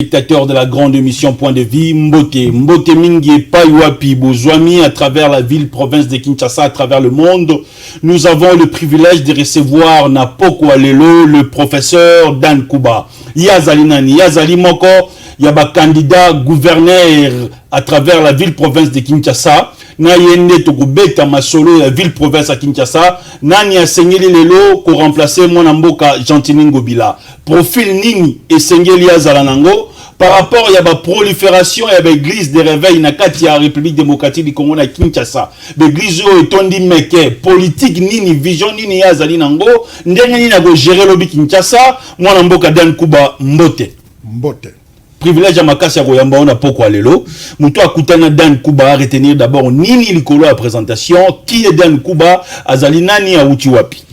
Spectateurs de la grande émission Point de Vie, Mbote Mingi Paywapi Bozwami à travers la ville-province de Kinshasa, à travers le monde. Nous avons le privilège de recevoir Napoko Alelo, le professeur Dan Kuba. Yazali Nani, Yazali Moko, Yaba candidat gouverneur à travers la ville-province de Kinshasa. Na yende tokubeta masolo la ville-province à Kinshasa. Nani a sengeli lelo ko remplacer mon amboka Gentini Ngobila. Profil nini et sengeli Zalanango par rapport à la prolifération et à l'église de réveil na kati ya République démocratique du Congo na Kinshasa. L'église est tondi meke politique nini vision nini ya zali nango ndenge nini na go gérer lobi Kinshasa mon amboka Dan Kuba Mbote. Privilège à makasi ya koyamba on a poko lelo. Muto akutana Dan Kuba a retenir d'abord nini likolo la présentation, qui est Dan Kuba, azali nani a uti wapi.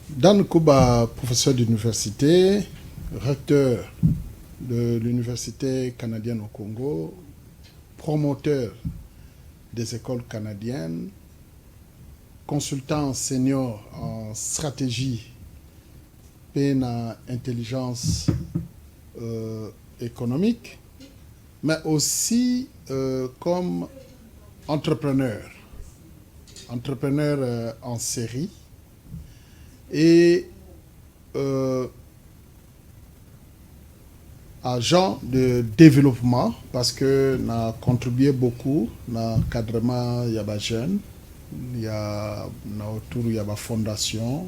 Dan Kuba, professeur d'université, recteur de l'université canadienne au Congo, promoteur des écoles canadiennes, consultant senior en stratégie et en intelligence économique, mais aussi comme entrepreneur en série et agent de développement parce que n'a contribué beaucoup dans l'encadrement il y a des jeunes, il y a autour il y a des fondations,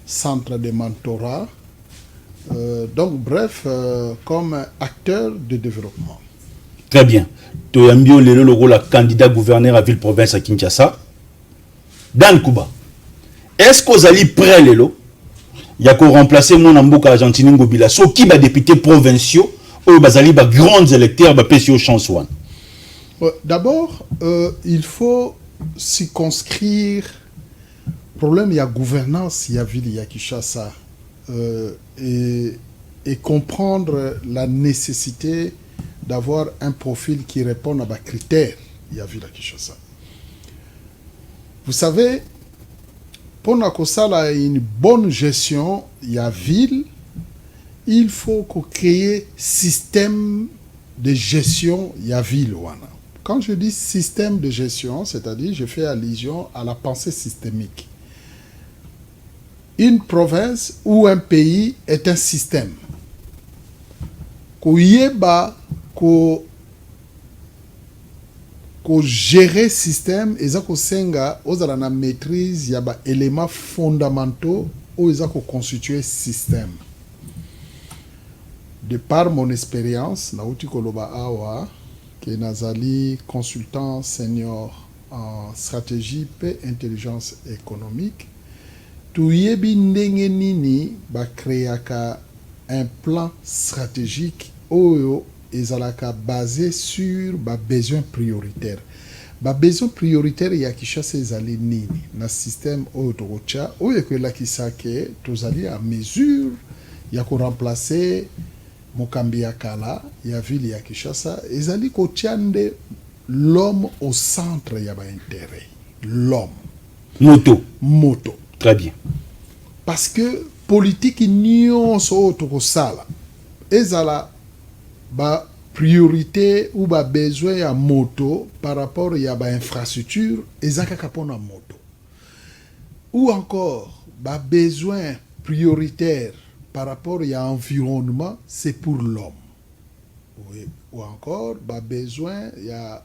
centre de mentorat. Donc bref, comme acteur de développement. Très bien. Toyambio lelo logo la candidat gouverneur à ville-province à Kinshasa. Dan Kuba. Est-ce que vous allez prêt lelo? Il y a qu'à remplacer mon amboka Argentine Ngobila. So qui va députés provinciaux ou bazali ba grands électeurs ba PCO Chansoine. D'abord, il faut circonscrire le problème il y a gouvernance, il y a ville, il y a Kinshasa. Et comprendre la nécessité d'avoir un profil qui répond à des critères. Il y a vu la Kinshasa. Vous savez, pour une bonne gestion, il y a ville, il faut créer un système de gestion, il y a ville. Quand je dis système de gestion, c'est-à-dire je fais allusion à la pensée systémique. Une province ou un pays est un système. Ko gérer système, et ko senga ozala na maîtrise ya ba éléments fondamentaux ou ko constituer système. De par mon expérience, na uti koloba awa ke nazali consultant senior en stratégie et intelligence économique. Tuyebi ndenge nini ba créaka un plan stratégique oyo ezalaka basé sur ba besoin prioritaire. Ba besoin prioritaire ya Kinshasa ezali nini na système oyo tokocha oyo kwela kisake tozali à mesure ya ko remplacer mokambi ya kala ya ville ya Kinshasa ezali ko tiande l'homme au centre ya ba intérêt. L'homme. Moto. Très bien. Parce que politique nyonso tokosala ezala ba priorité ou ba besoin ya moto par rapport ya ba infrastructure ezaka pona moto. Ou encore ba besoin prioritaire par rapport ya environnement, c'est pour l'homme. Ou encore ba besoin ya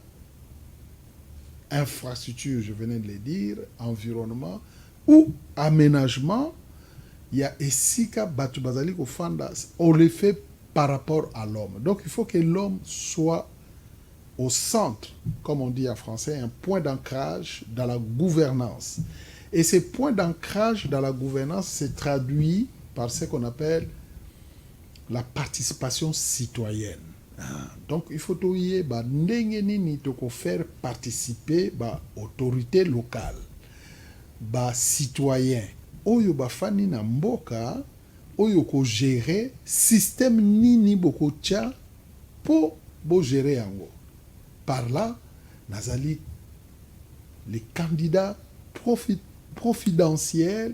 infrastructure, je venais de le dire, environnement ou aménagement, il y a esika batu bazali ko fanda, on le fait par rapport à l'homme. Donc il faut que l'homme soit au centre, comme on dit en français, un point d'ancrage dans la gouvernance. Et ce point d'ancrage dans la gouvernance se traduit par ce qu'on appelle la participation citoyenne. Donc il faut toyer ba ndenge nini toko faire participer ba autorité locale. Ba citoyen oyo ba fani na mboka oyo ko gérer système nini boko tia po bo gérer yango. Par là nazali les candidats providentiels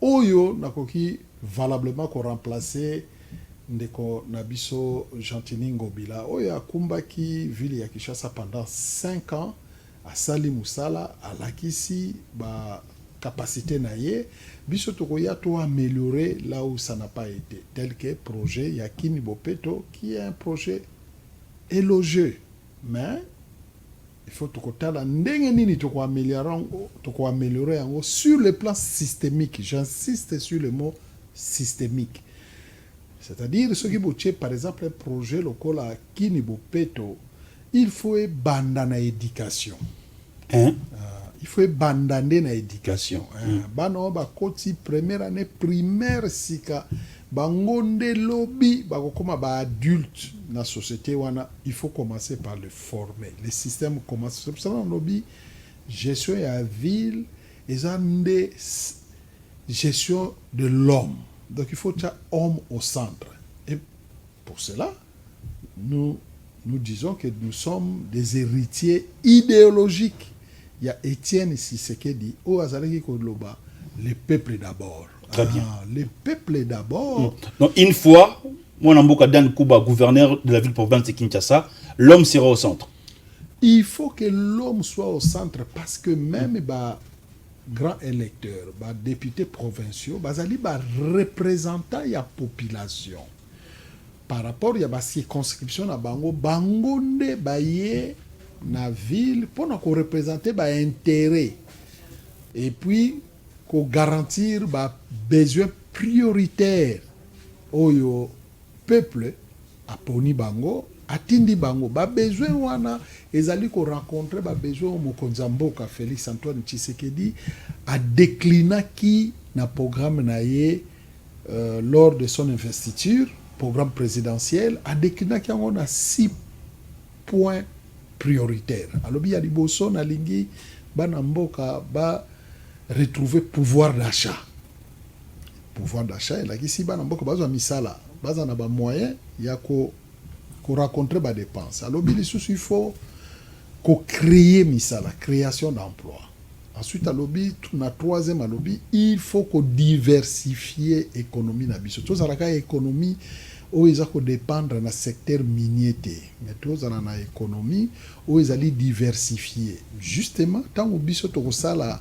oyo nakoki valablement ko remplacer ndeko nabiso Gentini Ngobila oyo akumbaki ville ya Kinshasa pendant 5 ans asali musala alakisi ba capacité na ye biso tokoya to améliorer là où ça n'a pas été tel que projet ya Kini Bopeto qui est un projet élogieux mais il faut tokotala ndenge nini toko améliorer yango sur le plan systémique. J'insiste sur le mot systémique. C'est-à-dire, ce qui est par exemple un projet local à Kini Bopeto, il faut bandana éducation. Hein? Il faut bandana na éducation. Bano ba koti première année primaire sika bangonde lobby bakoma ba adulte na société wana, il faut commencer par le former. Le système commence c'est ça lobby gestion ya ville et ande gestion de l'homme. Donc il faut être homme au centre. Et pour cela, nous disons que nous sommes des héritiers idéologiques. Il y a Étienne Tshisekedi, au Azaleki Kodloba, le peuple d'abord. Très bien. Le peuple d'abord. Donc une fois, moi Namboka Dan Kuba, gouverneur de la ville-province de Kinshasa, l'homme sera au centre. Il faut que l'homme soit au centre parce que même grand électeur, député provinciaux, bazali représentant ya population. Par rapport à la circonscription à Bango, Bangonde baye na ville pour nous représenter intérêt et puis qu'on garantir besoin prioritaire au peuple à Poni Bango. Atindi bango ba besoin wana ezali ko rencontrer ba besoin mokonzi mboka Félix Antoine Tshisekedi a déclina qui na programme na ye lors de son investiture programme présidentiel a déclina qui on a 6 points prioritaires alobi ya liboso na lingi bana mboka ba retrouver pouvoir d'achat et là ici bana mboka bazo misala baza na ba moyen ya ko rencontrer des dépenses. Alors, il faut créer la création d'emplois. Ensuite, à lobby, la troisième lobby, il faut diversifier l'économie. Tout ça, l'économie, où ils ont dépendre dans le secteur minier. Mais tout ça, dans l'économie, où ils allaient diversifier. Justement, tant que ça, la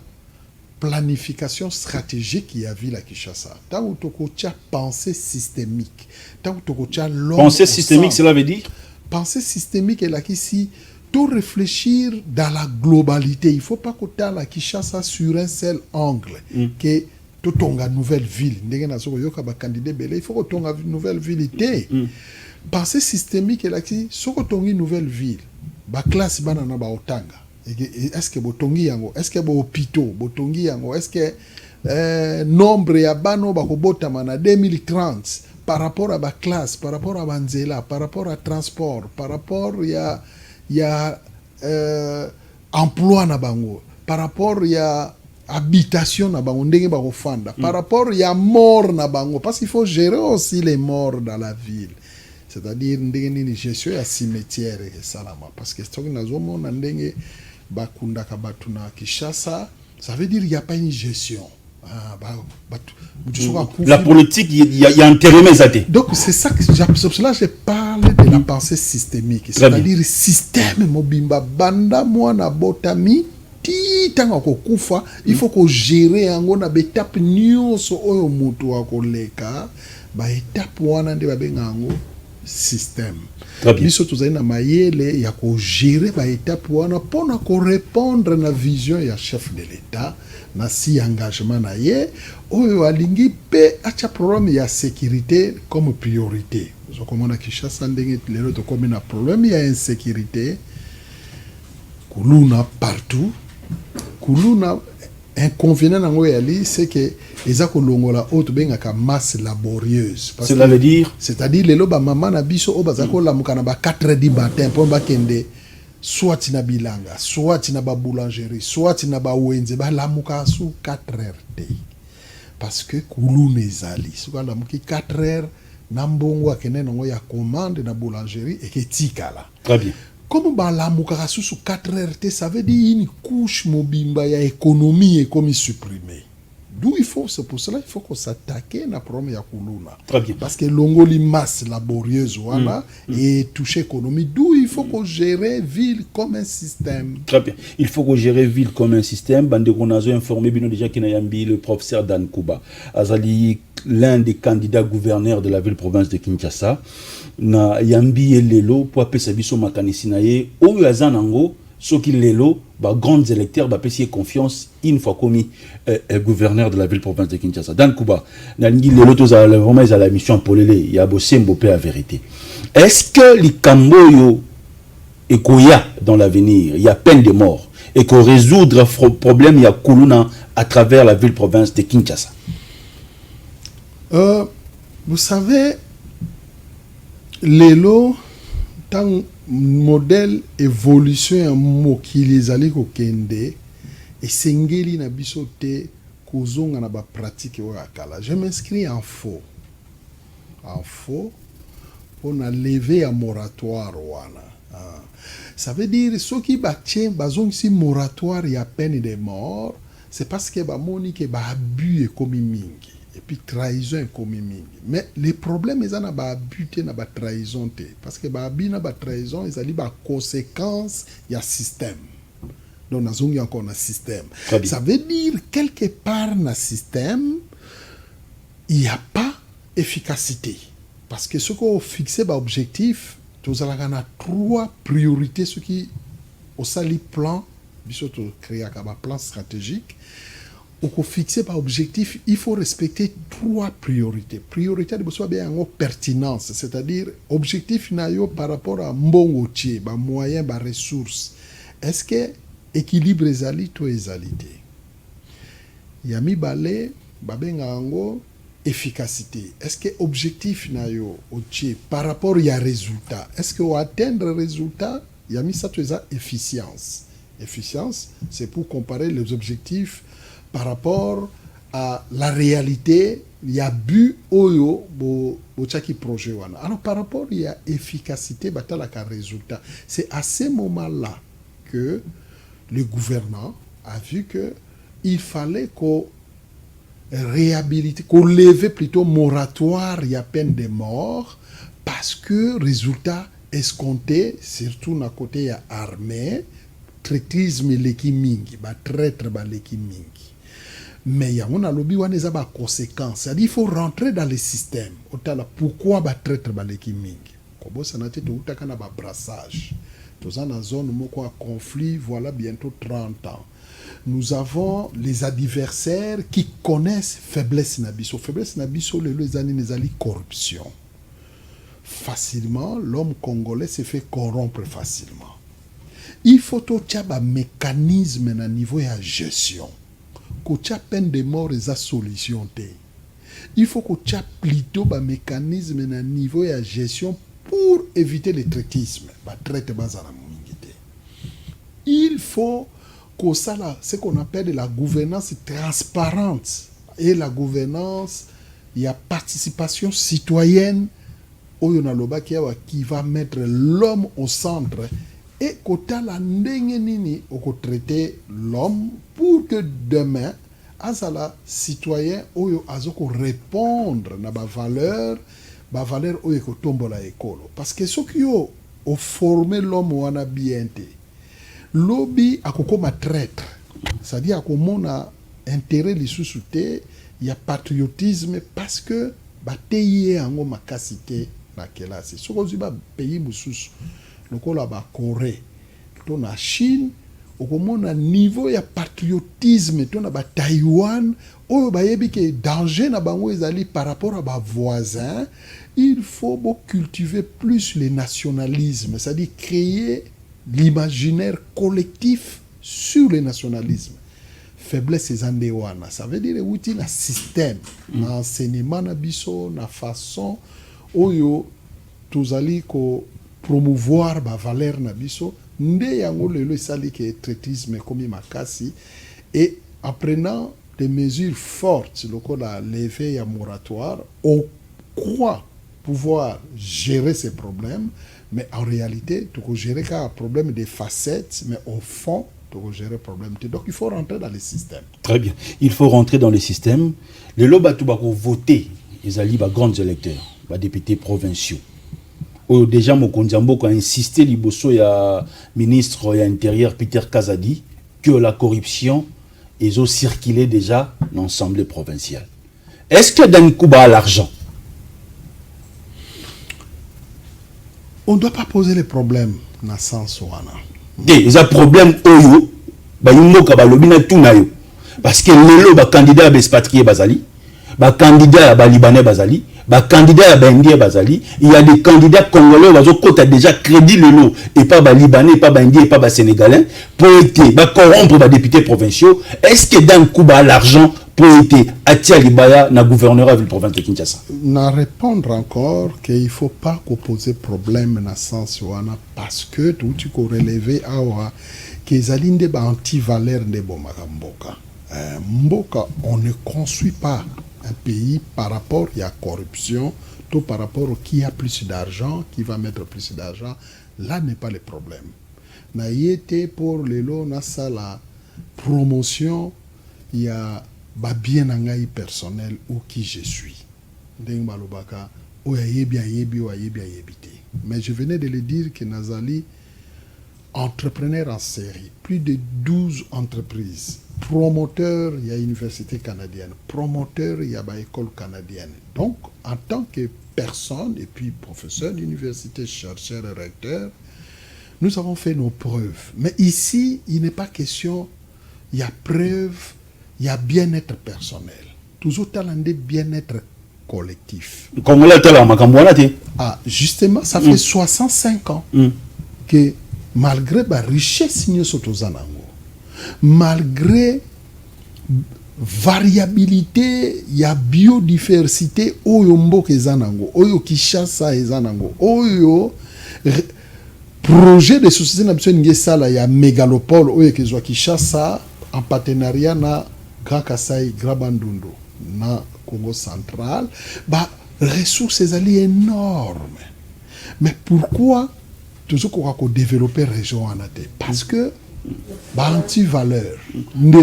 planification stratégique il y a vu la Kinshasa. Tant où tu as pensée systémique. Tant où tu as pensée systémique, cela veut dire pensée systémique est là ici. Tout réfléchir dans la globalité. Il ne faut pas que tu aies la Kinshasa sur un seul angle. Que tu aies une nouvelle ville. Il faut que tu aies une nouvelle ville. Pensée systémique est là ici. Si tu aies une nouvelle ville, la classe banana ba otanga. Est-ce que botongi yango est-ce que bo hôpitaux botongi yango est-ce que nombre ya bano bakobota mana 2030 par rapport à ba classe par rapport à banzela par rapport à transport par rapport ya emploi na bango par rapport ya habitation na bango ndenge bakofanda par rapport ya mort na bango parce qu'il faut gérer aussi les morts dans la ville. C'est-à-dire ndenge gestion ya cimetière et salama parce que stock na zomo na ndenge bakunda kabatuna Kinshasa ça veut dire il y a pas une gestion la politique il y a intérêt mais ça donc c'est ça que cela je parle de la pensée systémique c'est-à-dire système mobimba banda mwana botami titanga kokufa il faut ko gérer yango na étape nyonso oyo mutu akoleka ba étape wana nde babenga yango système. Biso tozali na mayele ya ko gérer ba étape wana pona ko répondre na vision ya chef de l'État na si engagement na ye oyo alingi pe acha problème ya sécurité comme priorité. So komona Kinshasa ndenge lelo to comme na problème ya insécurité kuluna partout kuluna inconvénient nango yali c'est que eza kolongola auto bengaka masse laborieuse cela veut dire c'est-à-dire lelo ba mama na biso o bazako lamuka na ba 4h du matin pour bakende soit na bilanga soit na ba boulangerie soit na ba wenze ba lamuka su 4h parce que kuluna ezali suka lamuki 4h na mbongo akene nango ya commande na boulangerie et que tikala très bien. Comme la mukaka sous 4 RT, ça veut dire une couche mobimba ya économie est comme supprimée. d'où c'est pour cela il faut qu'on s'attaque na problème ya kuluna. Très bien. Parce que l'ongoli masse laborieuse voilà et toucher économie, d'où il faut qu'on gère ville comme un système. Très bien. Il faut qu'on gère ville comme un système. Bande qu'on a informé bien déjà qu'il y a le professeur Dan Kuba Azali, l'un des candidats gouverneurs de la ville-province de Kinshasa. Na yambi lelo pour appeler sa biso makanisi na ye oyo azanango soki lelo ba grands électeurs ba pesi confiance une fois commis gouverneur de la ville-province de Kinshasa. Dan Kuba na lingi lelo to za vraiment za la mission polele ya bosembo pe la vérité. Est-ce que les Camboyo et Koya dans l'avenir, il y a peine de mort et qu'on résoudre le problème il y a Kuluna à travers la ville-province de Kinshasa? Vous savez, lelo tant modèle évolution mokili ezali kokende esengeli na biso te kozonga na ba pratique oyo akala. Je m'inscris en faux pour na lever un moratoire wana. Ça veut dire ceux qui batient bazongisi moratoire ya peine de mort, c'est parce que ba moni ke ba abus comme mingi. Et puis trahison comme mingi. Mais les problèmes ils en a ba buté na ba trahison te parce que ba abi na ba trahison ils ali ba conséquence ya système. Donc nazongi encore na système. Ça veut dire quelque part na système il y a pas efficacité parce que ce qu'on fixé ba objectif tous allons na trois priorités ce qui au sali plan biso to créer un plan stratégique. Au fixer par objectif, il faut respecter trois priorités. Priorité de besoin bien en pertinence, c'est-à-dire objectif nayo par rapport à mbongo tie, ba moyen, ba ressources. Est-ce que équilibre ezali to ezalité? Yami balé ba benga ngo efficacité. Est-ce que objectif nayo tie par rapport à résultat? Est-ce que atteindre résultat, yami ça to efficience. Efficience, c'est pour comparer les objectifs par rapport à la réalité, il y a but oyo bo chaki projet wana. Alors par rapport il y a efficacité batala ka résultat. C'est à ce moment-là que le gouvernement a vu que il fallait qu'on réhabilite, qu'on leve plutôt moratoire, il y a peine de mort parce que résultat escompté surtout na côté ya armée, traîtrisme leki mingi, ba traître ba leki mingi. Mais il y a un lobby qui a des conséquences. C'est-à-dire qu'il faut rentrer dans le système. Pourquoi va traiter l'équipe mingi? Comme ça, on a été tout à un brassage. Nous sommes dans une zone où il y a un conflit, voilà bientôt 30 ans. Nous avons les adversaires qui connaissent faiblesse nabiso. Faiblesse nabiso, les années les corruption. Facilement, l'homme congolais se fait corrompre facilement. Il faut tout un mécanisme à niveau de gestion. Qu'on ait peine de mort et sa solution. Il faut qu'on ait plutôt un mécanisme à niveau de gestion pour éviter le traitisme. Il faut qu'on ait ce qu'on appelle la gouvernance transparente. Et la gouvernance, il y a participation citoyenne qui va mettre l'homme au centre. Et côté la ndengenini au traiter l'homme pour que demain azala citoyen oyo azoko répondre na ba valeur oyo ko tombola ekolo parce que ceux qui ont formé l'homme wana bien te lobby akokoma traître c'est-à-dire akomona intérêt lisusu te ya patriotisme parce que ba teye ango makasité na kelasi soko ziba pays mususu lokola ba Corée to na Chine okomona niveau ya patriotisme to na ba Taïwan oyo bayebi ke danger na bango ezali par rapport à ba voisins. Il faut cultiver plus le nationalisme, c'est-à-dire créer l'imaginaire collectif sur le nationalisme. Faiblesse ezande wana, ça veut dire outil na système na enseignement na biso na façon oyo tozali ko promouvoir ba valeur na biso nde yango lelo esali ke traitisme comme makasi et en prenant des mesures fortes lokola lever ya moratoire on croit pouvoir gérer ces problèmes mais en réalité tu peux gérer qu'un problème de facettes mais au fond pour gérer le problème. Donc il faut rentrer dans les systèmes. Très bien. Il faut rentrer dans les systèmes. Les loba tout bako voter, ils allaient les grands électeurs, les députés provinciaux. Déjà Mokonzi Mboka a insisté liboso ya ministre ya intérieur Peter Kazadi que la corruption ils ont circulé déjà dans l'Assemblée provinciale. Est-ce que dans Kuba a l'argent? On ne doit pas poser les problèmes dans le sens où il y a un problème oyo ba yimoka ba lobina tunayo parce que lelo ba candidat à expatrié bazali, ba candidat à libanais bazali, ba candidat à indien bazali, il y a des candidats congolais bazo kota déjà crédit lelo et pas ba libanais, pas ba indien, pas ba sénégalais pour être ba corrompre ba députés provinciaux. Est-ce que dans Kuba l'argent pour être Atia Libaya na gouverneur de la province de Kinshasa? Na répondre encore qu'il ne faut pas poser problème dans le sens où parce que tout tu peux relever awa que les alindé ba anti-valeur de Mboka. Mboka, on ne construit pas un pays par rapport à la corruption, tout par rapport à qui a plus d'argent, qui va mettre plus d'argent. Là n'est pas le problème. Na yete pour les lots, na ça la promotion, il y a ba bien nangai personnel ou qui je suis. Ndeng balobaka o yebi ayebi o yebi ayebite. Mais je venais de le dire que Nazali entrepreneur en série, plus de 12 entreprises. Promoteur, il y a l'université canadienne. Promoteur, il y a l'école canadienne. Donc, en tant que personne, et puis professeur d'université, chercheur et recteur, nous avons fait nos preuves. Mais ici, il n'est pas question, il y a preuve, il y a bien-être personnel. Toujours talent de bien-être collectif. Ah, justement, ça fait 65 ans que malgré la richesse, malgré variabilité, il y a biodiversité, oyo mboka ezanango, oyo Kinshasa ezanango, oyo projet de société nationale ngesala ya mégalopole oyo kezwa Kinshasa en partenariat na Grand Kasai, Grand Bandundu na Congo central, bah ressources ezali énormes. Mais pourquoi toujours qu'on développer région en athée? Parce que anti-valeur mais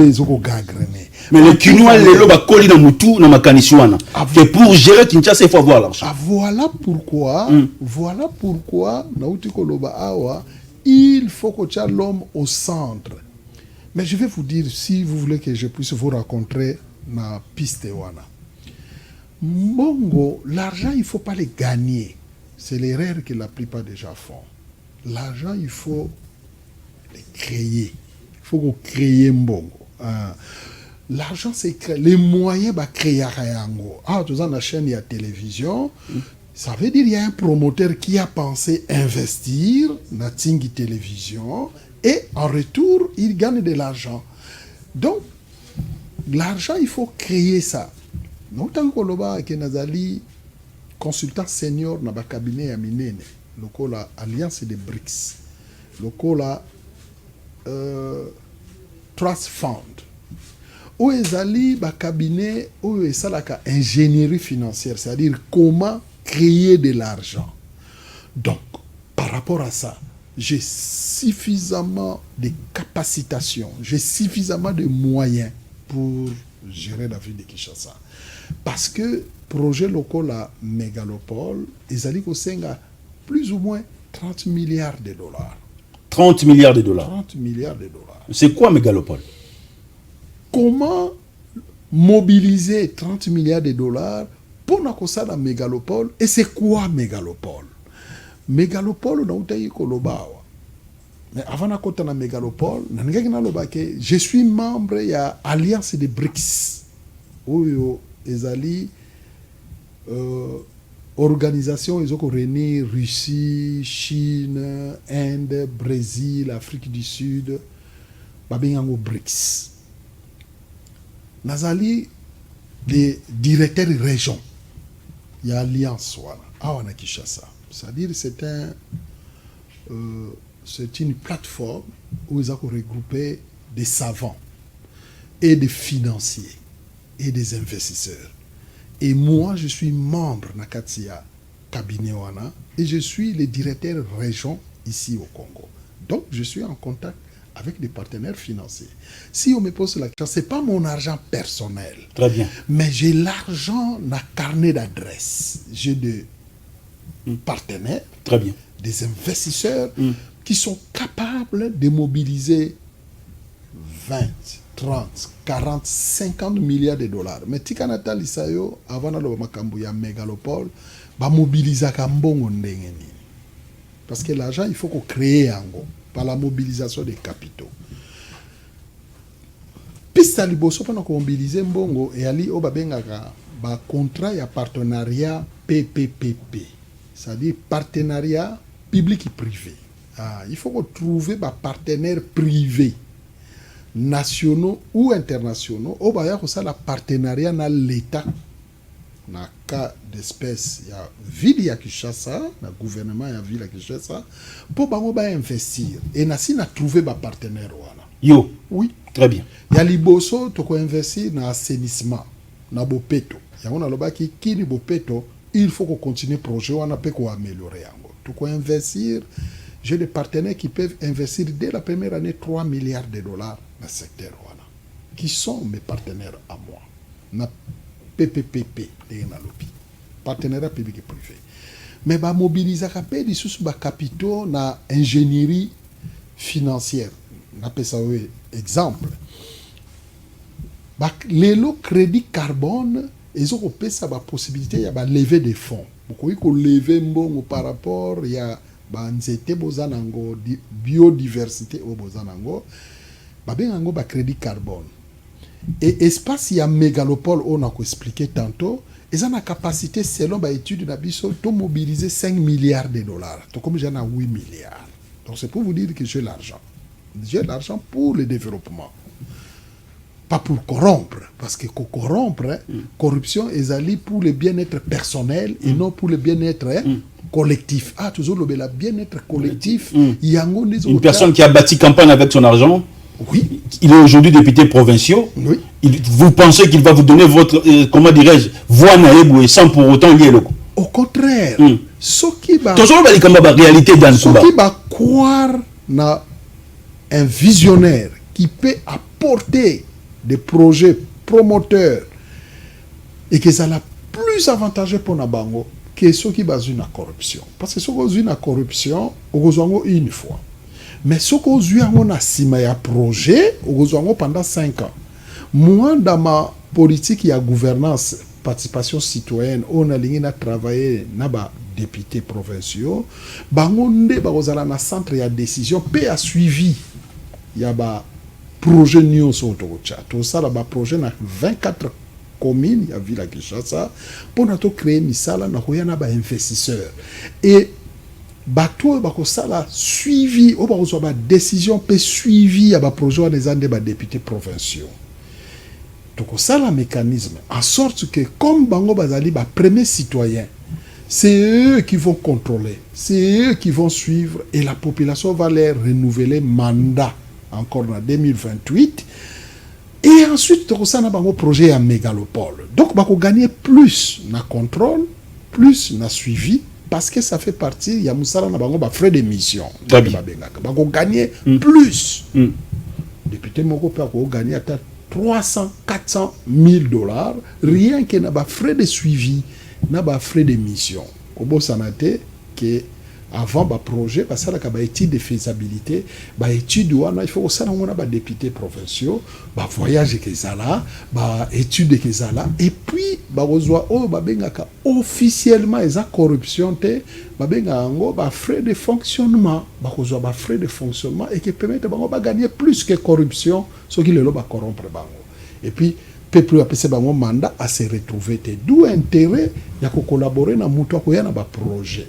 le Kinois lelo ba koli na mutu na makanisi wana que pour gérer Kinshasa il faut avoir l'argent. Voilà pourquoi nauti koloba awa il faut que tu aies l'homme au centre. Mais je vais vous dire, si vous voulez que je puisse vous rencontrer na piste wana Mongo, l'argent il faut pas le gagner, c'est l'erreur que la plupart des gens font. L'argent il faut créer. Il faut qu'on crée Mbongo. L'argent, c'est créer. Les moyens de créer Rayango. Ah, tu as la chaîne, il y a télévision. Ça veut dire qu'il y a un promoteur qui a pensé investir dans la télévision et en retour, il gagne de l'argent. Donc, l'argent, il faut créer ça. Nous, tant que nous Nazali, consultant senior dans le cabinet à Minene, la Alliance des BRICS, la Trust Fund, où ils allaient ba cabinet où ils salaka ingénierie financière, c'est-à-dire comment créer de l'argent. Donc, par rapport à ça, j'ai suffisamment de capacitation, j'ai suffisamment de moyens pour gérer la ville de Kinshasa. Parce que projet local à mégalopole, ils allaient plus ou moins 30 milliards de dollars. 30 milliards de dollars. 30 milliards de dollars. C'est quoi mégalopole? Comment mobiliser 30 milliards de dollars pour ça dans mégalopole? Et c'est quoi mégalopole? Mégalopole, mais avant de na mégalopole, je suis membre de l'Alliance des BRICS. Où ezali organisation, ils ont réuni Russie, Chine, Inde, Brésil, Afrique du Sud, Babingango BRICS. Nazali, les directeurs de région, il y a alliance, voilà, à Kinshasa. C'est-à-dire c'est une plateforme où ils ont regroupé des savants et des financiers et des investisseurs. Et moi, je suis membre de Nakatia cabinet wana et je suis le directeur région ici au Congo. Donc, je suis en contact avec des partenaires financiers. Si on me pose la question, ce n'est pas mon argent personnel. Très bien. Mais j'ai l'argent dans carnet d'adresse. J'ai des partenaires, Très bien. des investisseurs qui sont capables de mobiliser 20, 30, 40, 50 milliards de dollars. Mais Tikanata Lisayo, avant de la mégalopole, va mobiliser Kambongo Ndengeni. Parce que l'argent, il faut qu'on crée Ango par la mobilisation des capitaux. Pista liboso pendant qu'on mobilise Mbongo et ali Obabengaka, ba contrat et partenariat PPPP. C'est-à-dire partenariat public et privé. Il faut qu'on trouve des partenaires privés, nationaux ou internationaux. Au Baya, ça la partenariat dans l'État. Dans le cas d'espèce, il y a ville à Kinshasa, le gouvernement il y a ville à Kinshasa, pour investir. Et nasi na trouver des partenaires. Yo. Oui. Très bien. Il y a liboso, tu peux investir dans l'assainissement, dans Bopeto. Il y a un loba qui kini Bopeto, il faut qu'on continue le projet, on a peut améliorer. Tu peux investir. J'ai des partenaires qui peuvent investir dès la première année 3 milliards de dollars dans le secteur. Qui sont mes partenaires à moi. Na PPPP, partenariat public et privé. Mais ba mobiliser des sous capitaux na ingénierie financière. On appelle ça exemple. Les crédit carbone, ils ont la possibilité de lever des fonds. Beaucoup de lever par rapport à banzete bozanango biodiversité au bozanango babengango ba crédit carbone et espace ya mégalopole on a expliqué tantôt ils ont la capacité selon ba étude na biso de mobiliser 5 milliards de dollars donc comme j'en ai 8 milliards donc c'est pour vous dire que j'ai l'argent pour le développement, pas pour corrompre, parce que corrompre, corruption est allée pour le bien-être personnel et non pour le bien-être collectif. Toujours le bien-être collectif. Une personne qui a bâti campagne avec son argent, oui. Il est aujourd'hui député provincial. Oui. Vous pensez qu'il va vous donner votre, comment dirais-je, voix naïboué sans pour autant lier le coup? Au contraire, ce qui va réalité dans ce qui va croire na un visionnaire qui peut apporter des projets promoteurs et que ça l'a plus avantageux pour Nabango que ceux qui basent la corruption. Parce que ceux qui basent la corruption, on a une fois. Mais ceux qui ont un projet, on a pendant 5 ans. Moi, dans ma politique, il y a gouvernance, participation citoyenne, on a travaillé dans députés provinciaux. Bangonde, bazala na centre ya décision, paix a suivi. Il y a un projet Nyon Sotocha. Tout ça, là, projet dans 24 communes, il y a Ville à Kinshasa, pour nous créer misala, nous avons des investisseurs. Et bateau, ça là suivi, on va avoir des décisions, peut suivi à des projets des députés provinciaux. Donc ça, le mécanisme, en sorte que comme Bango Bazali, premier citoyen, c'est eux qui vont contrôler, c'est eux qui vont suivre, et la population va les renouveler mandat. Encore en 2028 et ensuite ça n'a pas un projet à mégalopole donc on va gagner plus na contrôle plus na suivi parce que ça fait partie il y a musala na bango ba frais d'émission ba gagner plus député moko peut gagner à 300 400 000 dollars rien que na ba frais de suivi na ba frais d'émission kobo sanate que avant le projet, parce que la étude de faisabilité, étude il faut que ça soit députés provinciaux, voyage que ça là, étude que ça là, et puis officiellement les corruption frais de fonctionnement, frais de fonctionnement et qui permettent de gagner plus que corruption, ce qui le corrompre et puis peuple a un mandat à se retrouver, d'où intérêt de collaborer dans le projet.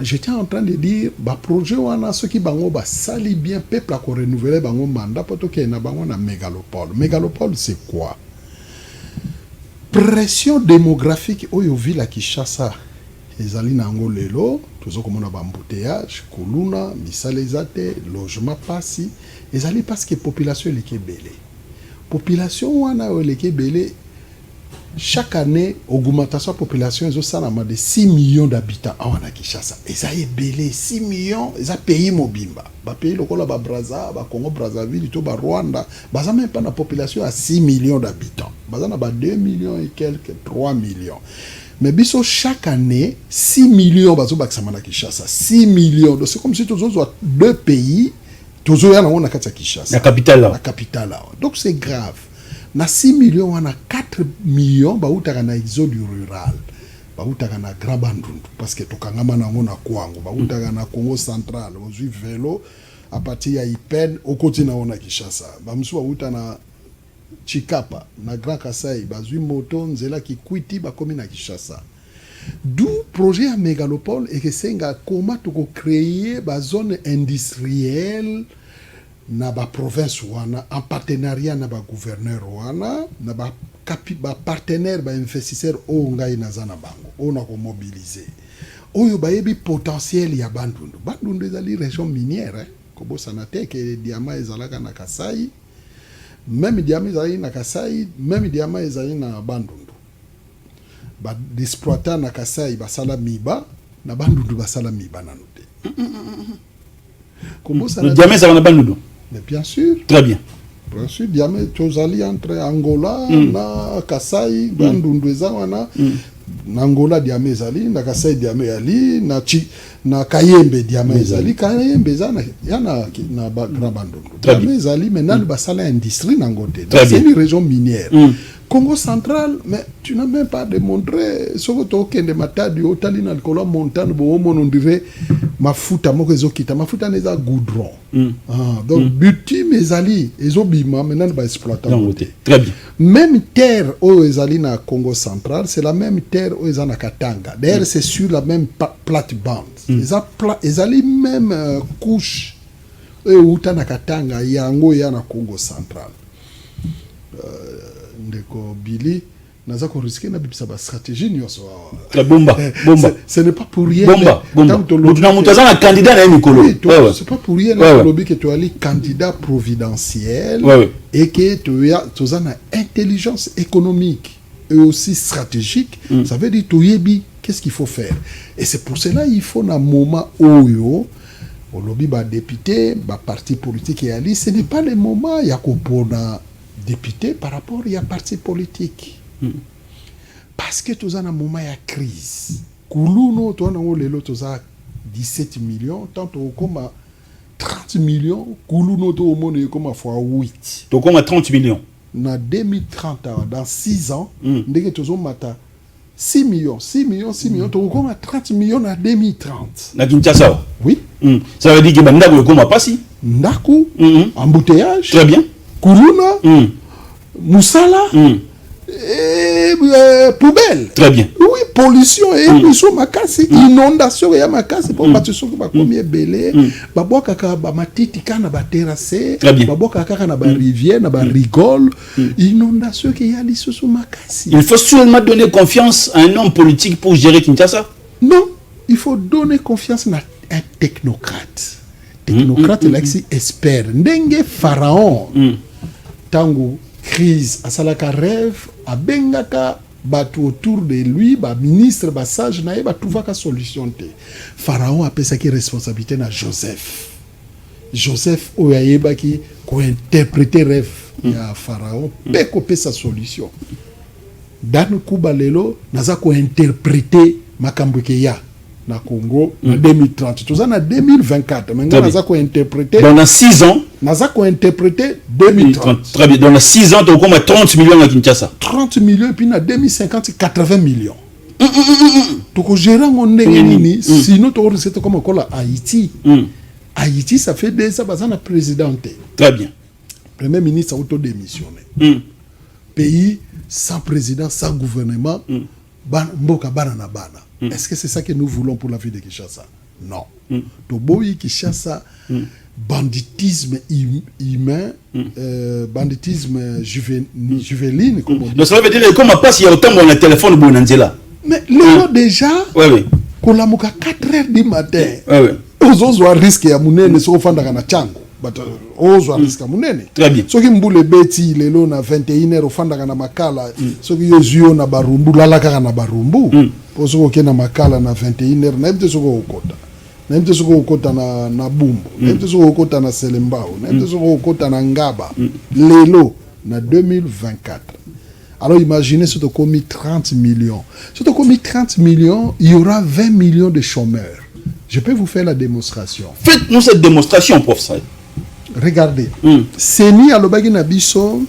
J'étais en train de dire, projet wana ceux qui bango sali bien peuple à renouveler bango mandat pour que na bango na mégalopole. Mégalopole c'est quoi? Pression démographique oyo ville à Kinshasa. Ezali nango lelo, tozo komona ba embouteillage, kuluna, misala ezate, logement pasi, ezali parce que population eleke belé. Population wana eleke belé chaque année augmentation de la population de 6 millions d'habitants à Kinshasa. Et ça est belé 6 millions, ils ont payé Mobimba. Ba pays lokola ba Brazza, ba Congo Brazzaville, to ba Rwanda, ba ça même pas la population à 6 millions d'habitants. Ba ça na ba 2 millions et quelques 3 millions. Mais biso chaque année 6 millions bazo bakisama na Kinshasa. 6 millions. Donc c'est comme si tous autres deux pays tous ya na wona kati ya Kinshasa. La capitale là. La capitale là. Donc c'est grave. Na 6 millions on a 4 millions ba utaka na exode rural. Ba utaka na Grand Bandundu parce que tokangama na ngona kwango ba utaka na Congo central, ozui vélo à partir ya Ipen au côté na wona Kinshasa. Ba msu ba utaka na Chikapa na Grand Kasai bazui moto nzela ki kwiti ba komi na Kinshasa. D'où projet à mégalopole et que c'est comment tu créer ba zone industrielle na ba province wana en partenariat na ba gouverneur wana na ba partenaire ba investisseur o ngai na zana bango on a mobiliser oyo ba yebi potentiel ya Bandundu ezali région minière ko bosana te que diamant ezalaka na Kasai même diamant ezali na Kasai même diamant ezali na Bandundu ba d'exploiter na Kasai ba sala miba na Bandundu ba sala miba na note ko bosana diamant ezala na Bandundu. Mais bien sûr. Très bien. Bien sûr, diamant tozali entre Angola na Kasai Bandundu wana na Angola diamant ezali na Kasai diamant ali na Kayembe diamant ezali Kayembe zana yana na Grand Bandundu diamant ezali maintenant ba sala industrie na ngote. C'est une région minière. Congo central, mais tu n'as même pas démontré ce que tu as aucun de matadi au tali na kolo montagne bo on dirait mafuta moko ezokita mafuta neza goudron. Donc buti mezali ezobima maintenant ba exploiter. Très bien. Même terre au ezali na Congo central, c'est la même terre au ezana Katanga. D'ailleurs c'est sur la même plate-bande. Ezali même couche uta na Katanga yango ya na Congo central. Ndeko Billy naza ko risquer na bibisa ba stratégie nyonso la bomba ce n'est pas pour rien bomba un candidat na Mikolo c'est pas pour rien na lobby que tu ali candidat providentiel et que tu as une intelligence économique et aussi stratégique. Ça veut dire tu yebi qu'est-ce qu'il faut faire et c'est pour cela il faut na moment oyo au lobby ba député ba parti politique et ali ce n'est pas le moment ya ko pona député par rapport à parti politique. Parce que tu as un moment de crise. Koulouno, tu as un 17 millions, tant comme 30 millions, Koulouno, tu as comme fois 8. Tu as comme 30 millions. Dans 2030, dans 6 ans, tu as 6 millions, tu as comme 30 millions en 2030. Na Kinshasa? Oui. Ça veut dire que Ndaku est comme passé? Ndaku, embouteillage. Très bien. Koulouna, Moussala, et poubelle. Très bien. Oui, pollution et pollution makasi, inondation et makasi pour battre sur ba combien belé, ba boka ka ba matiti kana ba terrasse, ba boka ka na ba rivière, na ba rigole, inondation qui y a sur makasi. Il faut seulement donner confiance à un homme politique pour gérer Kinshasa. Non, il faut donner confiance à un technocrate. Technocrate là qui expert. Ndenge pharaon. Tango crise à salaka rêve à bengaka batu autour de lui ba ministre ba sage na ba trouva ka solution te. Pharaon a pesa ki responsabilité na Joseph oyayeba ki ko interpréter rêve ya pharaon pe ko pesa solution. Dan kubalelo naza ko interpréter makambo ke ya na Congo en 2030. Tout ça en 2024. Maintenant, nous avons interprété. Dans 6 ans. Nous avons interprété 2030. Très bien. Dans 6 ans, tu as comme 30 millions à Kinshasa. 30 millions, et puis en 2050, 80 millions. Tu as géré mon nez, sinon tu as comme encore Haïti. Haïti, ça fait des ans que le président. Très bien. Le Premier ministre a autodémissionné. Pays sans président, sans gouvernement, mboka banana bana. Est-ce que c'est ça que nous voulons pour la vie de Kinshasa? Non. Toboyi Kinshasa, banditisme humain, banditisme juvénile, comme on dit. Donc ça veut dire comment passe il y a autant de téléphone pour Nanzela. Mais là déjà, qu'on a 4 heures du matin, aux autres risques à mouner ne se refondre à Tchango. ozo risque munene. Très bien. Soki mbule beti lelo na 21h ofandaka na makala soki yozio na barumbu lalaka na barumbu poso ko na makala na 21h na ebte soko okota. Na ebte soko okota na bumbu. Na ebte soko okota na selembao. Na ebte soko okota na ngaba. Lelo na 2024. Alors imaginez si tu as commis 30 millions. Si tu as commis 30 millions, il y aura 20 millions de chômeurs. Je peux vous faire la démonstration. Faites-nous cette démonstration, professeur. Regardez. Seni Alobagi Nabiso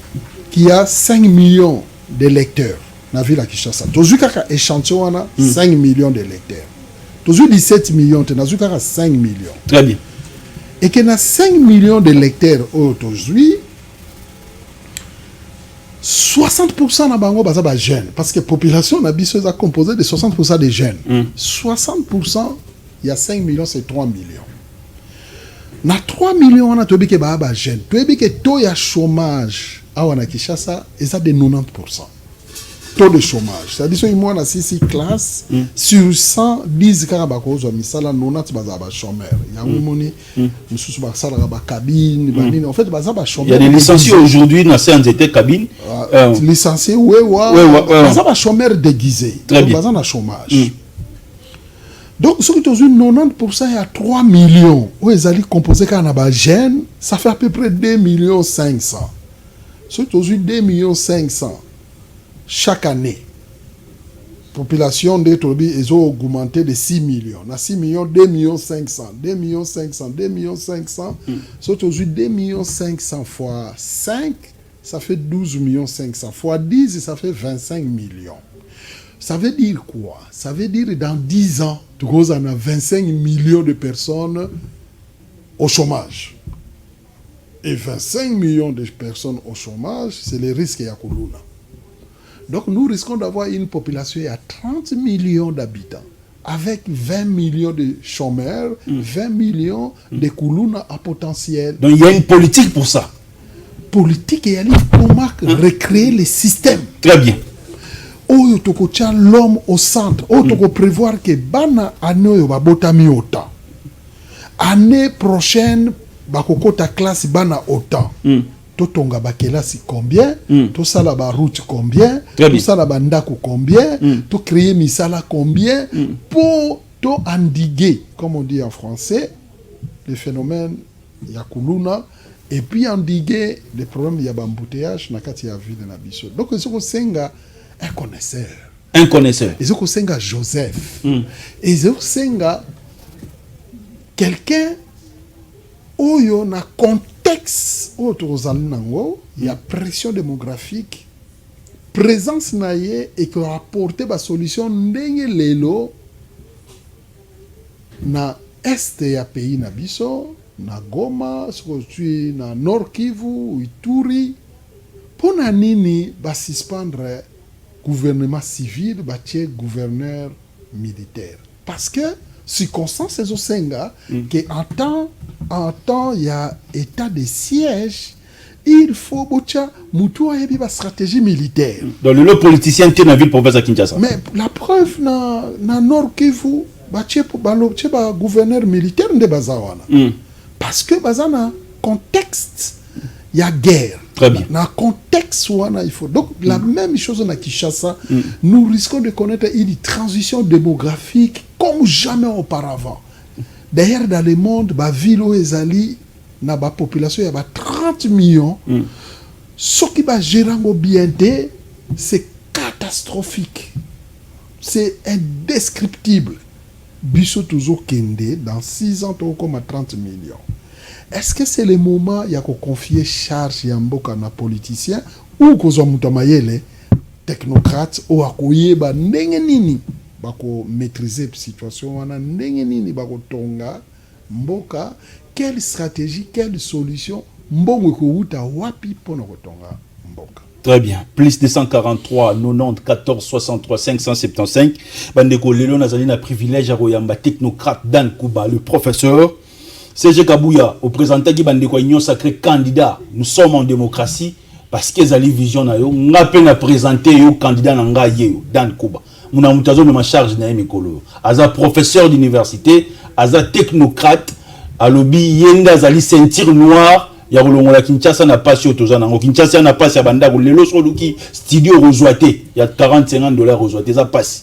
qui a 5 millions de lecteurs dans la ville de Kinshasa. Tozu kaka échantillon 5 millions de lecteurs. Tozu 17 millions, tozu kaka 5 millions. Très bien. Et qu'il y a 5 millions de lecteurs aujourd'hui, 60% na bango baza ba jeunes parce que population na biso est composée de 60% de jeunes. 60% il y a 5 millions c'est 3 millions. Na 3 millions on a tobi ke ba jeunes. Tobi ke taux ya chômage awa na Kinshasa est de 90%. Taux de chômage. C'est-à-dire que moi na 6 classes sur 110 kaka ko zo misala 90 baza ba chômeurs. Ya moni mususu ba sala ba cabine banini en fait baza ba chômeurs. Il y a des licenciés aujourd'hui dans CNZT cabine. Licenciés ouais. Baza ba chômeurs déguisés. Baza na chômage. Donc ce qui est 90% il y a 3 millions. Où ils allaient composer kana ba jeunes, ça fait à peu près 2 millions 500. Ce qui est 2 millions 500 chaque année. Population de Tobi est augmentée de 6 millions. Na 6 millions, 2 millions 500. 2 millions 500, 2 millions 500. C'est aujourd'hui 2 millions 500 fois 5, ça fait 12 millions 500. Fois 10, ça fait 25 millions. Ça veut dire quoi? Ça veut dire dans 10 ans, tu as 25 millions de personnes au chômage. Et 25 millions de personnes au chômage, c'est le risque Yakuluna. Donc nous risquons d'avoir une population à 30 millions d'habitants, avec 20 millions de chômeurs, 20 millions de Kuluna à potentiel. Donc il y a une politique pour ça. Politique et comment recréer les systèmes. Très bien. Oyo toko tia l'homme au centre. Oyo toko prévoir que bana année yo babotami autant. Année prochaine bakoko ta classe bana autant. Totonga bakelasi combien, to sala ba route combien, to sala ba ndako combien, to créer misala combien pour to endiguer, comme on dit en français, les phénomènes yakuluna et puis endiguer les problèmes ya bambouteillage na kati ya ville na biso. Donc ezoko senga un connaisseur. Un connaisseur. Ezoko senga Joseph. Ezoko senga quelqu'un oyo na contexte autozali nango, il y a pression démographique, présence naie et qui apporter ba solution ndenge lelo na est ya pays na biso, na Goma, tu na Nord Kivu, Ituri, pour na nini ba suspendre gouvernement civil, ba tie gouverneur militaire. Parce que circonstances au Senga que en temps il y a état de siège, il faut bocha mutu ayebi ba stratégie militaire. Donc le politicien tient la ville province à Kinshasa. Mais la preuve na Nord Kivu ba gouverneur militaire de bazawana. Parce que bazana contexte il y a guerre. Très bien. Dans le contexte, il faut. Donc, la même chose dans Kinshasa, nous risquons de connaître une transition démographique comme jamais auparavant. D'ailleurs, dans le monde, la ville où ils la population, il y a 30 millions. Ce qui va gérer bien, c'est catastrophique. C'est indescriptible. Biso toujours kende, dans 6 ans, tu as 30 millions. Est-ce que c'est le moment où il y a confier charge à un politicien ou qu'on mutamayele technocrate ou à koyeba ndenge nini bako maîtriser la situation wana ndenge nini bako tonga mboka, quelle stratégie, quelle solution mbongo ko uta wapi pona ko tonga mboka. Très bien. Plus 243 90 14 63 575. Bandeko lelo nazali na privilège à royamba technocrate Dan Kuba, le professeur CG Kabouya, au présentant qui bande quoi union sacré candidat. Nous sommes en démocratie parce que zali vision na yo ngape na présenter yo candidat na nga yo Dan Kuba. Muna mutazo me ma charge na mikolo. Aza professeur d'université, aza technocrate alobi yenda zali ceinture noire ya kolongola Kinshasa na pasi otozana ngo Kinshasa na pasi ya banda ko lelo soluki studio rozwaté ya 40-50 dollars rozwaté za pasi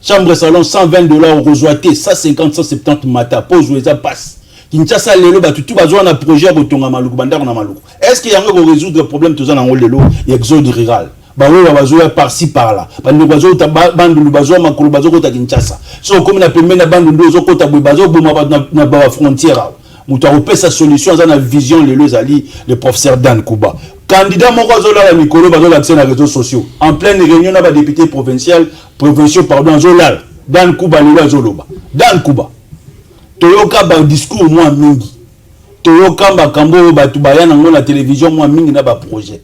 chambre salon 120 dollars rozwaté 150-170 mata pose za pasi Kinshasa lelo batutu bazwa na projet botonga maluku banda na maluku est-ce que yango ko résoudre problème tozana ngo lelo ya exode rural bawe bazoya par-ci par-là bando bazo ta bandu bazo makolo bazo kota Kinshasa so comme na pembe na bandu ndo zo kota bwe bazo boma na ba frontière mutu akopesa sa solution aza na vision lelo ezali le professeur Dan Kuba candidat moko azolala mikolo bazolakisa na réseaux sociaux en pleine réunion na badéputé provinciaux pardon azolala Dan Kuba lelo azoloba Dan Kuba toyoka ba discours moi mingi toyoka makambo batu baya nango na télévision moi mingi na ba projet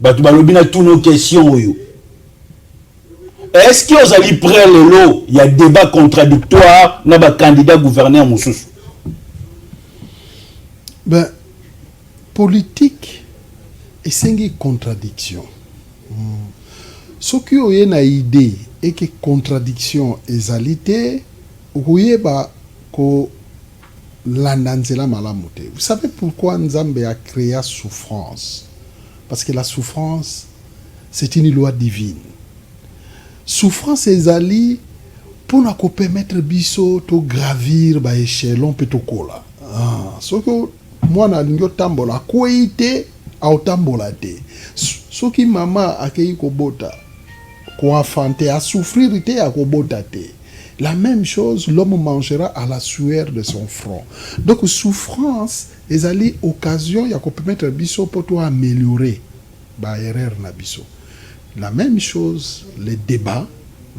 batu balobi na tous nos questions oyo est-ce que vous allez prêt lelo il y a débat contradictoire na ba candidat gouverneur mosusu. Ben, politique et c'est une contradiction. Ce qui est une idée et que contradiction est alité, vous savez pourquoi Nzambe a créé la souffrance? Parce que la souffrance, c'est une loi divine. Souffrance est ali pour nous permettre de gravir ba échelon petokola. Ce que moi na lingo tambola koite au tambola te soki mama akei kobota ko enfanter à souffrir te à kobota te la même chose l'homme mangera à la sueur de son front donc souffrance ezali occasion ya ko permettre biso poto améliorer ba erreur na biso la même chose le débat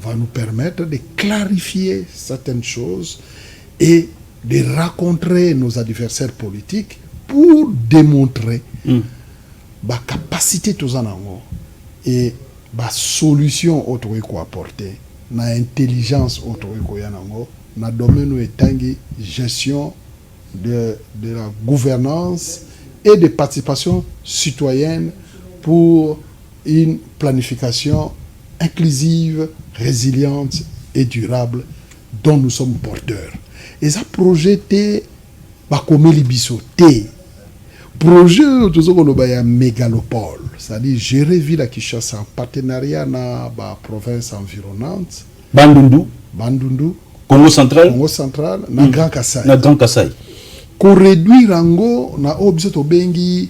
va nous permettre de clarifier certaines choses et de rencontrer nos adversaires politiques pour démontrer la capacité de et la solution qu'on apporter, l'intelligence dans le domaine de gestion de la gouvernance et de participation citoyenne pour une planification inclusive, résiliente et durable dont nous sommes porteurs. Et ça projeté comme libiso té projet tout ce qu'on a mégalopole c'est-à-dire gérer ville à Kinshasa en partenariat na ba province environnante Bandundu Congo central na Grand Kassai ko réduire ango na objeto bengi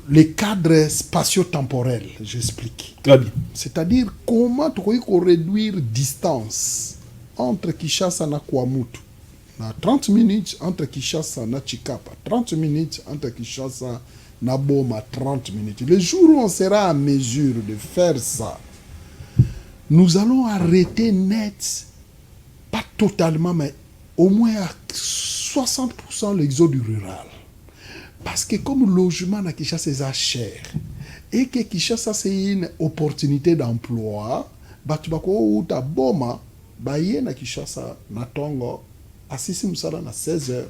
les cadres spatio-temporels, j'explique. Très bien. C'est-à-dire comment tu peux réduire distance entre Kinshasa et Kwamutu. 30 minutes entre Kinshasa et Chikapa, 30 minutes entre Kinshasa et Boma, 30 minutes. Le jour où on sera en mesure de faire ça, nous allons arrêter net, pas totalement, mais au moins à 60% l'exode rural. Parce que comme le logement à Kinshasa est cher, et que Kinshasa c'est une opportunité d'emploi, batubako ou ta Boma, baye na Kinshasa na Tongo, à 6 musala na 16 heures,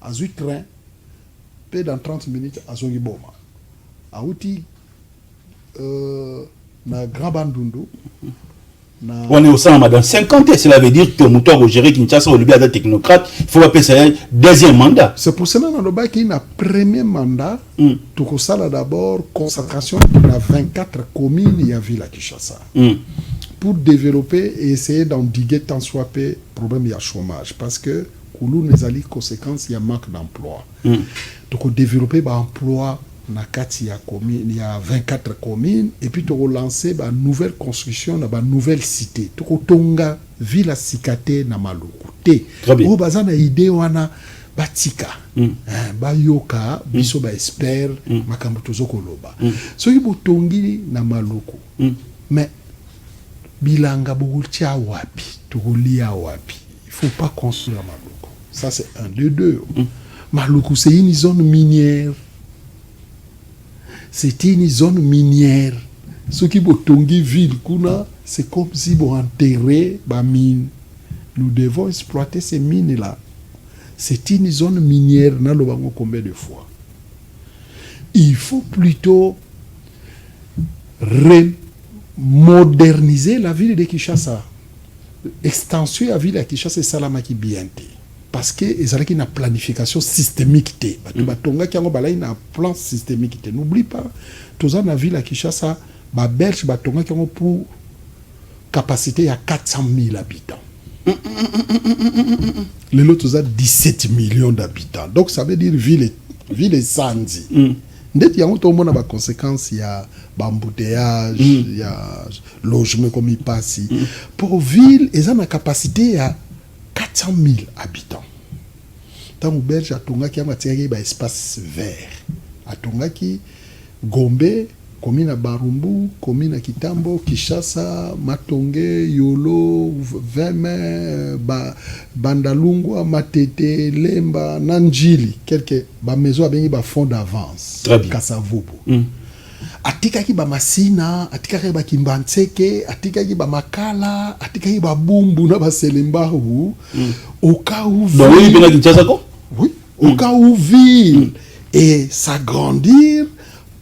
à 8 trains, puis dans 30 minutes à Zongi Boma. À outi na Grand Bandundu. On est au sein dans 50 ans, cela veut dire que Moutoua va gérer Kinshasa au lieu d'être technocrate, il faut appeler ça un deuxième mandat. C'est pour cela qu'il y a un premier mandat, tout ça d'abord, concentration de la 24 communes, il y a ville à Kinshasa. Pour développer et essayer d'endiguer tant soit peu problème il y a chômage parce que Koulou n'est pas conséquence il y a manque d'emploi. Donc développer l'emploi na kati ya commune il y a 24 communes et puis tu relancer ba nouvelle construction na ba nouvelle cité tu tonga ville sikate na maluku o bazana idée wana batika ba yoka biso ba expert makambo tozokoloba so yibotongi na maluku mais bilanga boultia wapi tolia wapi il faut pas construire maluku ça c'est un de deux maluku c'est une zone minière. C'est une zone minière. Ce qui botongi ville kuna, c'est comme si vous enterrez ma mine. Nous devons exploiter ces mines-là. C'est une zone minière. N'a le bango combien de fois? Il faut plutôt moderniser la ville de Kinshasa. Extension à la ville de Kinshasa, c'est Salamaki Biente. parce que ils ont une planification systémique. Batonga qui ont un plan systémique. N'oublie pas, tous en ville à Kinshasa, Belge batonga qui ont pour capacité à 400 000 habitants. Les autres ont 17 millions d'habitants. Donc ça veut dire ville et sandi. Dès qu'il y a des conséquences, il y a embouteillage, il y a logement comme il passe. Pour ville, ils ont la capacité à 400 000 habitants. Tant que Belge a tonga qui a un espace vert. A tonga qui Gombe, commune à Barumbu, commune à Kitambo, Kinshasa, Matonge, Yolo, Veme, Bandalungwa, Matete, Lemba, Nanjili, quelques maisons avec des fonds d'avance. Très bien. Kasavubu. Atika ki ba Masina, atika ki ba Kimbanseke, atika ki ba Makala, atika ki ba Bumbu na ba Selembahu. Au cas où oui, au cas où ville et s'agrandir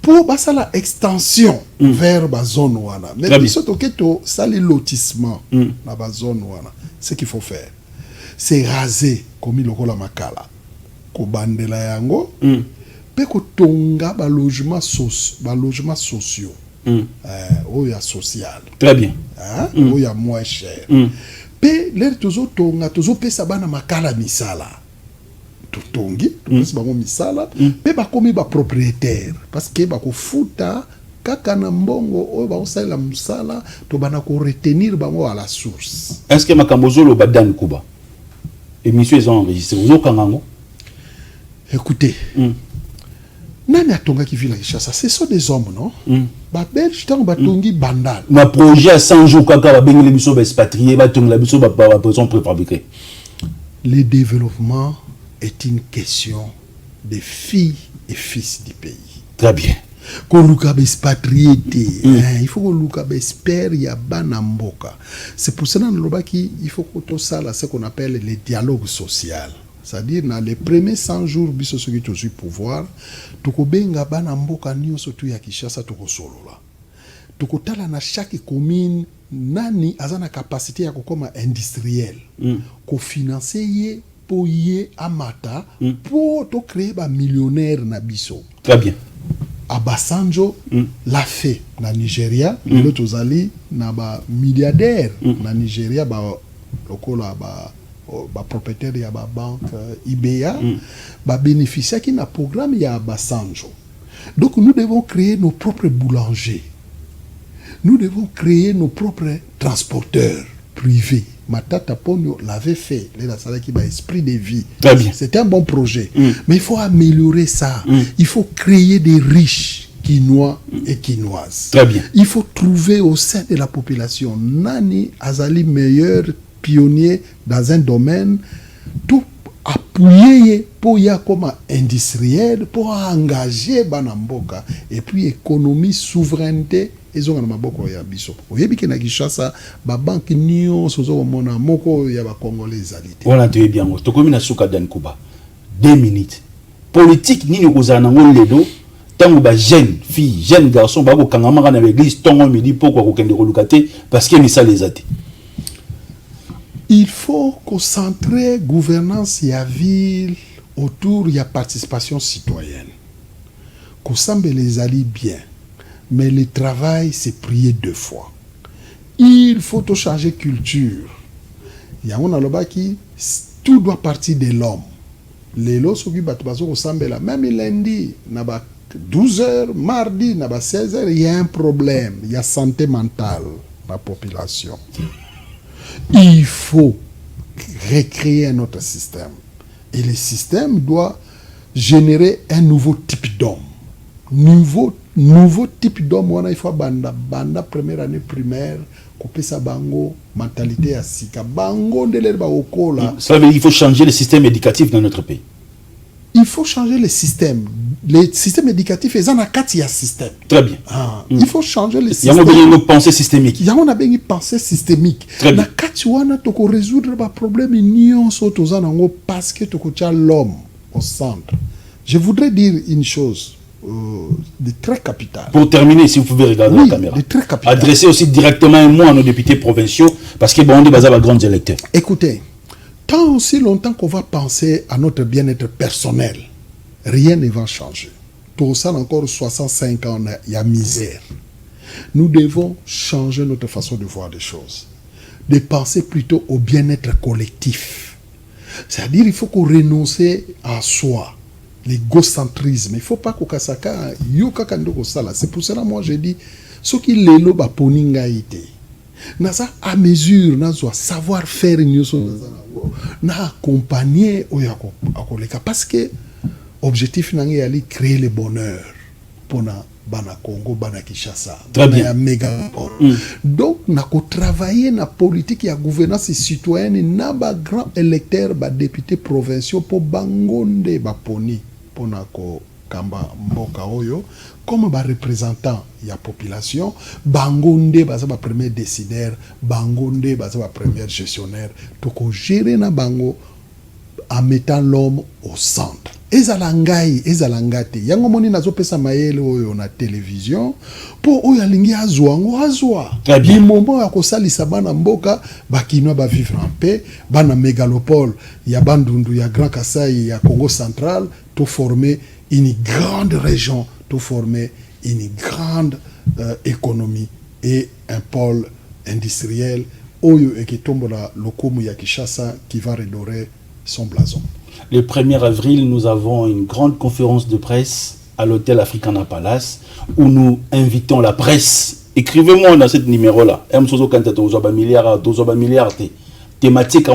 pour la extension vers la zone wana. Mais biso toketo ça les lotissements na ba zone wana. Ce qu'il faut faire, c'est raser comme il la Makala. Ko bandela yango. Pe ko tonga ba logements sociaux. Oya social. Très bien. Oya moins cher. Pe l'air tozo tonga tozo pesa bana Makala misala. Tongi, pesa bango misala, pe ba komi ba propriétaire parce que ba ko futa kaka na mbongo oyo ba osala musala to bana ko retenir bango à la source. Est-ce que Makambozolo badan Kuba? Émission ils ont enregistré. Vous kangango? Écoutez. Nani atonga qui vit la Kinshasa, ce sont des hommes, non? Ba Belge tant ba tongi bandal. Ma projet à 100 jours kaka ba bengi les biso ba expatriés, ba tongi la biso ba besoin préfabriqué. Le développement est une question des filles et fils du pays. Très bien. Il faut que l'on espère y a banamboka. C'est pour cela qu'il faut que tout ça là, ce qu'on appelle le dialogue social. C'est-à-dire dans les premiers 100 jours biso soki tozu pouvoir, tokobenga banamboka nyonso tu ya Kinshasa tokosolola. Tokotala na chaque commune nani azana capacité ya kokoma industriel. Ko financer ye pour y amata pour to créer ba millionnaire na biso. Très bien. Abasanjo l'a fait na Nigeria, l'autre ozali na ba milliardaire na Nigeria ba lokola ba propriétaire ya ba banque IBA ba bénéficiaire qui na programme ya Abasanjo. Donc nous devons créer nos propres boulangers. Nous devons créer nos propres transporteurs privés. Matata Ponyo l'avait fait, qui a esprit de vie. C'était un bon projet. Mais il faut améliorer ça. Il faut créer des riches Quinois et Quinoises. Très bien. Il faut trouver au sein de la population Nani Azali meilleur pionnier dans un domaine, tout appuyer pour y comme industriel, pour engager Banamboka et puis économie, souveraineté. Ils ont un maboko ya biso. Oyebi ke na Kinshasa ba banque nyo sozo mona moko ya ba congolais alité. On a tué bien. Tokomi na suka dan Kuba. 2 minutes. Politique nini kozana ngol ledo tango ba jeune fille, jeune garçon ba ko kangama na l'église tongo midi poko ko kende kolukate parce que misa les ate. Il faut concentrer gouvernance ya ville autour de la participation citoyenne. Qu'on semble les allier bien. Mais le travail, c'est prier 2 fois. Il faut tout changer culture. Il y a un qui tout doit partir de l'homme. Les lots qui ressemblent là. Même lundi, 12h, mardi, 16h, il y a un problème. Il y a santé mentale dans la population. Il faut recréer un autre système. Et le système doit générer un nouveau type d'homme. Nouveau type d'homme, il faut banda première année primaire, couper sa bango, mentalité à sika. Bango de l'herbe au cola. Ça veut dire qu'il faut changer le système éducatif dans notre pays. Il faut changer le système. Le système éducatif, il y a un système. Très bien. Il faut changer le système. Il y a une pensée systémique. Il y a une pensée systémique. Très bien. Il faut résoudre le problème parce que tu as l'homme au centre. Je voudrais dire une chose. De très capital. Pour terminer, si vous pouvez regarder la caméra. De très capital. Adressez aussi directement un mot à nos députés provinciaux parce que bon, on est basé à la grande électeur. Écoutez, tant aussi longtemps qu'on va penser à notre bien-être personnel, rien ne va changer. Pour ça, encore 65 ans, il y a misère. Nous devons changer notre façon de voir les choses, de penser plutôt au bien-être collectif. C'est-à-dire qu'il faut qu'on renonce à soi, l'égocentrisme. Il ne faut pas qu'on kasaka yoka kando sala. C'est pour cela moi je dis ce qui lelo ba poninga ite. Nasa à mesure nazo savoir faire nyoso na accompagner oyako akoleka parce que objectif nangi ali créer le bonheur pour na bana Congo, bana Kinshasa, bana mégapole. Donc, na ko travailler na politique ya gouvernance citoyenne na ba grand électeur, ba député provinciaux pour bangonde ba poni pour na ko kamba mboka oyo comme ba représentant ya population, bangonde ba za ba premier décideur, bangonde ba za ba premier gestionnaire, to ko gérer na bango en mettant l'homme au centre. Ezalangai, ezalangate. Yango moni nazo pesa mayele oyo na télévision po oyo alingi azwango azwa. Di moment ya kosalisa bana mboka bakinoa ba vivre en paix, bana mégalopole ya Bandundu ya Grand Kasai ya Congo central to former une grande région, to former une grande économie et un pôle industriel oyo ekitombola lokumu ya Kinshasa qui va redorer son blason. Le 1er avril, nous avons une grande conférence de presse à l'hôtel Africana Palace où nous invitons la presse. Écrivez-moi dans ce numéro-là. Thématique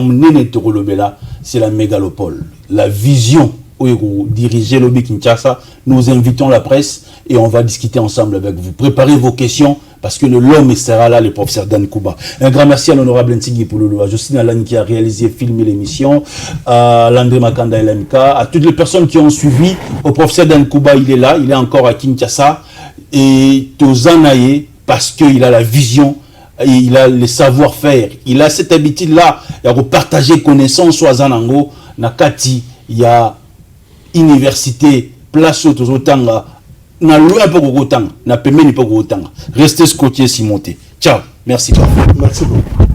c'est la mégalopole. La vision où diriger l'Obi Kinshasa. Nous invitons la presse et on va discuter ensemble avec vous. Préparez vos questions parce que l'homme sera là, le professeur Dan Kouba. Un grand merci à l'honorable Ntigui Pouloulou, à Justine Alain qui a réalisé, filmé l'émission, à Landré Makanda LMK, à toutes les personnes qui ont suivi. Au professeur Dan Kouba, il est là, il est encore à Kinshasa. Et Tozanaye, parce qu'il a la vision, il a le savoir-faire, il a cette habitude-là, il a partager connaissances au Zanango, Nakati, il y a université, place au Tozotanga, na loin pas au na pemeni pas au restez scotché Simonté. Ciao, merci. Merci beaucoup.